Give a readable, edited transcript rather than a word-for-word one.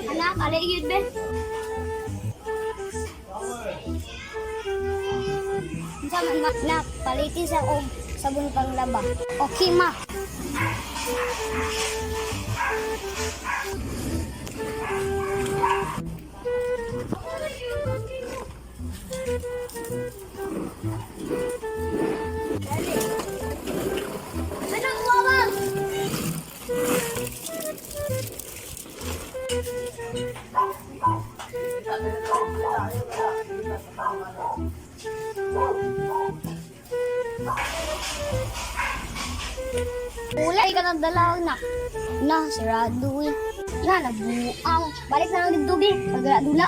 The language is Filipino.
Anak, alay yun, be. Sama na, palitin sa og sabon panglaba. Okay, ma. Anong wawag? Ulay ka ng dalaw na. Na, sirado eh. Yan, nagbuang. Balik na lang dito, be. Pagdala-dula.